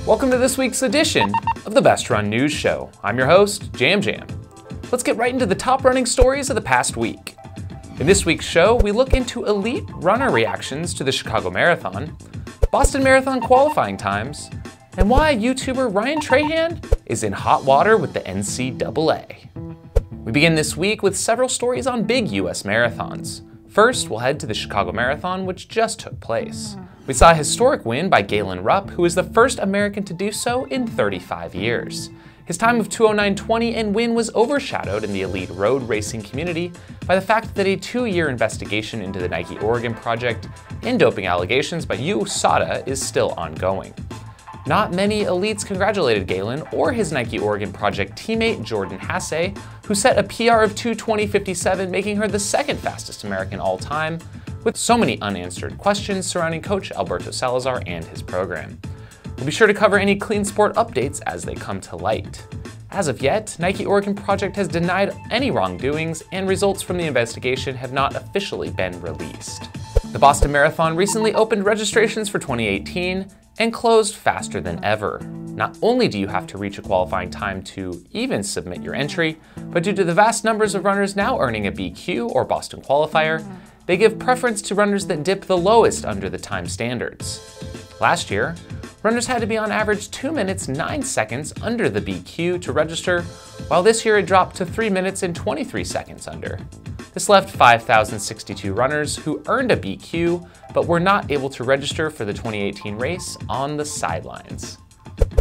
Welcome to this week's edition of the Best Run News Show. I'm your host, Jam Jam. Let's get right into the top running stories of the past week. In this week's show, we look into elite runner reactions to the Chicago Marathon, Boston Marathon qualifying times, and why YouTuber Ryan Trahan is in hot water with the NCAA. We begin this week with several stories on big US marathons. First, we'll head to the Chicago Marathon, which just took place. We saw a historic win by Galen Rupp, who is the first American to do so in 35 years. His time of 2:09:20 and win was overshadowed in the elite road racing community by the fact that a 2-year investigation into the Nike Oregon project and doping allegations by USATF is still ongoing. Not many elites congratulated Galen or his Nike Oregon project teammate Jordan Hasse, who set a PR of 2:20:57, making her the second fastest American all time, with so many unanswered questions surrounding Coach Alberto Salazar and his program. We'll be sure to cover any clean sport updates as they come to light. As of yet, Nike Oregon project has denied any wrongdoings, and results from the investigation have not officially been released. The Boston Marathon recently opened registrations for 2018 and closed faster than ever. Not only do you have to reach a qualifying time to even submit your entry, but due to the vast numbers of runners now earning a BQ or Boston qualifier, they give preference to runners that dip the lowest under the time standards. Last year, runners had to be on average 2 minutes 9 seconds under the BQ to register, while this year it dropped to 3 minutes and 23 seconds under. This left 5,062 runners who earned a BQ but were not able to register for the 2018 race on the sidelines.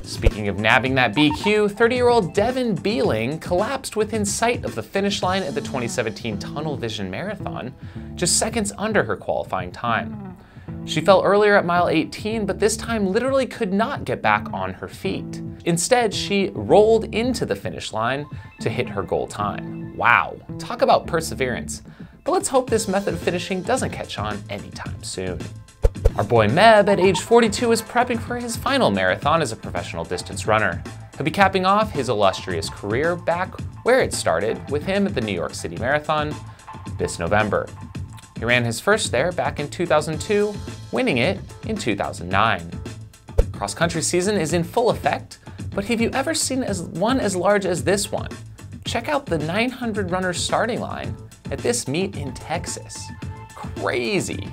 Speaking of nabbing that BQ, 30-year-old Devin Beeling collapsed within sight of the finish line at the 2017 Tunnel Vision Marathon, just seconds under her qualifying time. She fell earlier at mile 18, but this time literally could not get back on her feet. Instead, she rolled into the finish line to hit her goal time. Wow, talk about perseverance. But let's hope this method of finishing doesn't catch on anytime soon. Our boy Meb, at age 42, is prepping for his final marathon as a professional distance runner. He'll be capping off his illustrious career back where it started, with him at the New York City Marathon this November. He ran his first there back in 2002, winning it in 2009. Cross-country season is in full effect, but have you ever seen one as large as this one? Check out the 900 runner starting line at this meet in Texas. Crazy.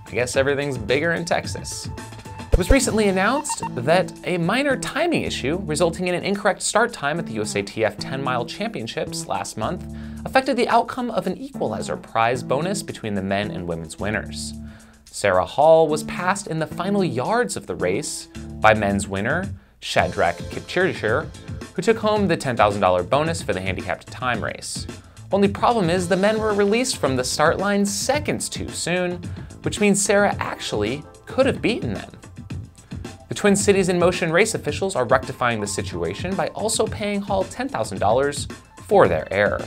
I guess everything's bigger in Texas. It was recently announced that a minor timing issue resulting in an incorrect start time at the USATF 10-mile championships last month affected the outcome of an equalizer prize bonus between the men and women's winners. Sarah Hall was passed in the final yards of the race by men's winner Shadrach Kipchirchir, who took home the $10,000 bonus for the handicapped time race. Only problem is the men were released from the start line seconds too soon, which means Sarah actually could have beaten them. The Twin Cities in Motion race officials are rectifying the situation by also paying Hall $10,000 for their error.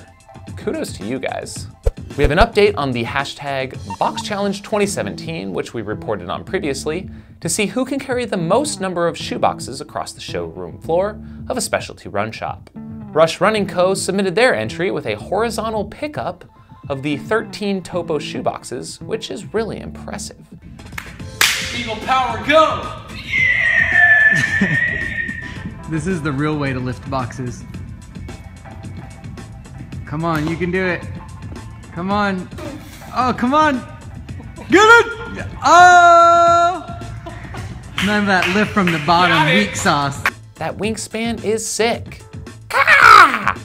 Kudos to you guys. We have an update on the hashtag Box Challenge 2017, which we reported on previously, to see who can carry the most number of shoeboxes across the showroom floor of a specialty run shop. Rush Running Co. submitted their entry with a horizontal pickup of the 13 Topo shoeboxes, which is really impressive. Eagle power, go! This is the real way to lift boxes. Come on, you can do it. Come on. Oh, come on. Get it! Oh! None of that lift from the bottom, weak sauce. That wingspan is sick. Ah!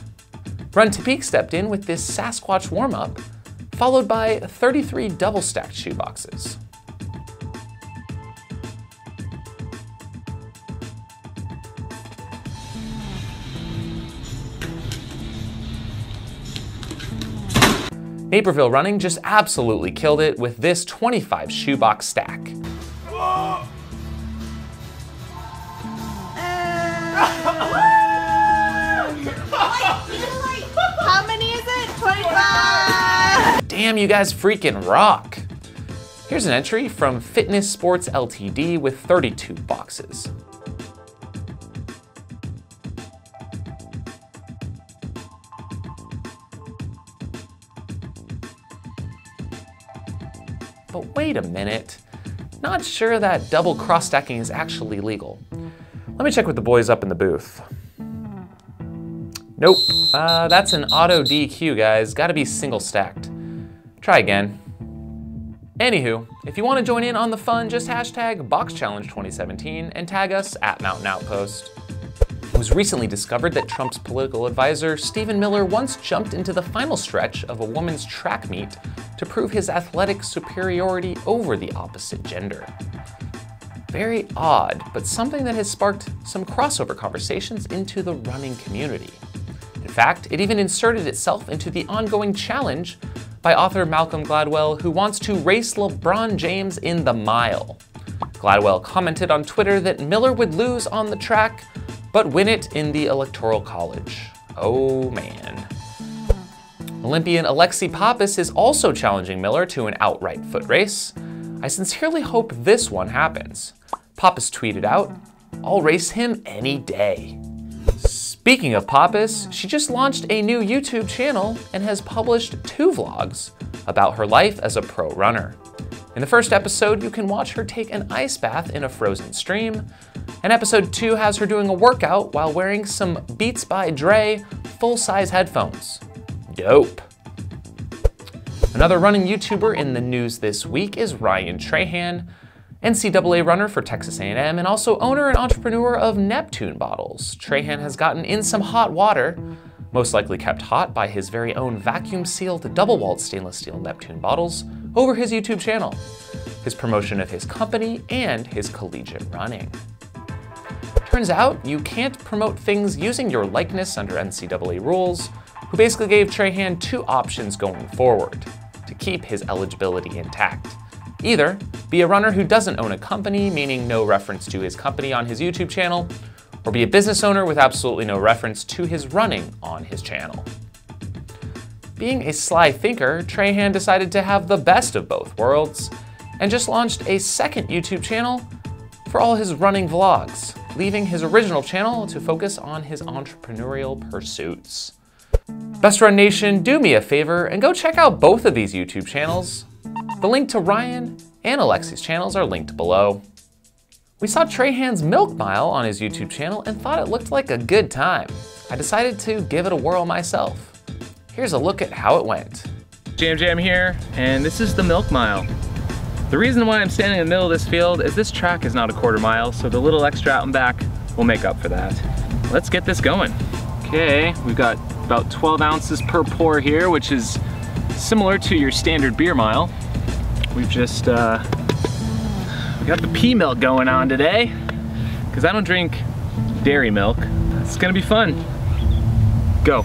Run to Peak stepped in with this Sasquatch warm-up, followed by 33 double-stacked shoeboxes. Naperville Running just absolutely killed it with this 25 shoebox stack. How many is it? 25! Damn, you guys freaking rock. Here's an entry from Fitness Sports Ltd with 32 boxes. But wait a minute, not sure that double cross-stacking is actually legal. Let me check with the boys up in the booth. Nope, that's an auto DQ, guys. Gotta be single stacked. Try again. Anywho, if you want to join in on the fun, just hashtag BoxChallenge2017 and tag us at Mountain Outpost. It was recently discovered that Trump's political advisor, Stephen Miller, once jumped into the final stretch of a women's track meet to prove his athletic superiority over the opposite gender. Very odd, but something that has sparked some crossover conversations into the running community. In fact, it even inserted itself into the ongoing challenge by author Malcolm Gladwell, who wants to race LeBron James in the mile. Gladwell commented on Twitter that Miller would lose on the track, but win it in the Electoral College. Oh man. Olympian Alexi Pappas is also challenging Miller to an outright foot race. I sincerely hope this one happens. Pappas tweeted out, "I'll race him any day." Speaking of Pappas, she just launched a new YouTube channel and has published 2 vlogs about her life as a pro runner. In the first episode, you can watch her take an ice bath in a frozen stream, and episode 2 has her doing a workout while wearing some Beats by Dre full-size headphones. Dope. Another running YouTuber in the news this week is Ryan Trahan, NCAA runner for Texas A&M and also owner and entrepreneur of Neptune bottles. Trahan has gotten in some hot water, most likely kept hot by his very own vacuum-sealed double-walled stainless steel Neptune bottles, over his YouTube channel, his promotion of his company, and his collegiate running. Turns out you can't promote things using your likeness under NCAA rules, who basically gave Trahan 2 options going forward to keep his eligibility intact. Either be a runner who doesn't own a company, meaning no reference to his company on his YouTube channel, or be a business owner with absolutely no reference to his running on his channel. Being a sly thinker, Trahan decided to have the best of both worlds and just launched a second YouTube channel for all his running vlogs, leaving his original channel to focus on his entrepreneurial pursuits. Best Run Nation, do me a favor and go check out both of these YouTube channels. The link to Ryan and Alexi's channels are linked below. We saw Trahan's Milk Mile on his YouTube channel and thought it looked like a good time. I decided to give it a whirl myself. Here's a look at how it went. Jam here, and this is the Milk Mile. The reason why I'm standing in the middle of this field is this track is not a quarter mile, so the little extra out and back will make up for that. Let's get this going. Okay, we've got about 12 ounces per pour here, which is similar to your standard beer mile. We've just, we got the pea milk going on today, because I don't drink dairy milk. It's gonna be fun. Go.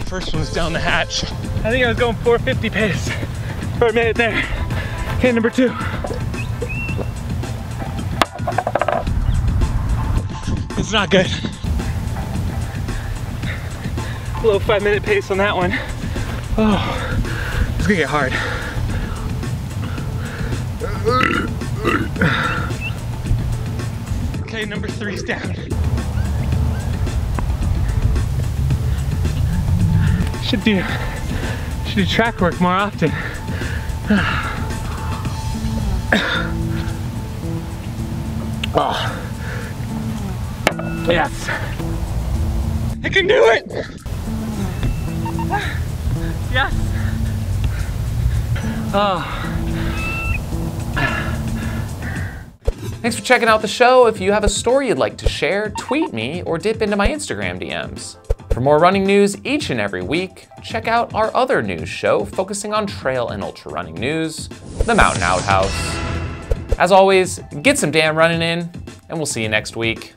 First one's down the hatch. I think I was going 450 pace before I made it there. Okay, number 2. It's not good. Below 5-minute pace on that one. Oh, it's gonna get hard. Okay, number 3's down. Should do track work more often. Oh. Yes. I can do it! Yes! Oh. Thanks for checking out the show. If you have a story you'd like to share, tweet me or dip into my Instagram DMs. For more running news each and every week, check out our other news show focusing on trail and ultra running news, The Mountain Outhouse. As always, get some damn running in, and we'll see you next week.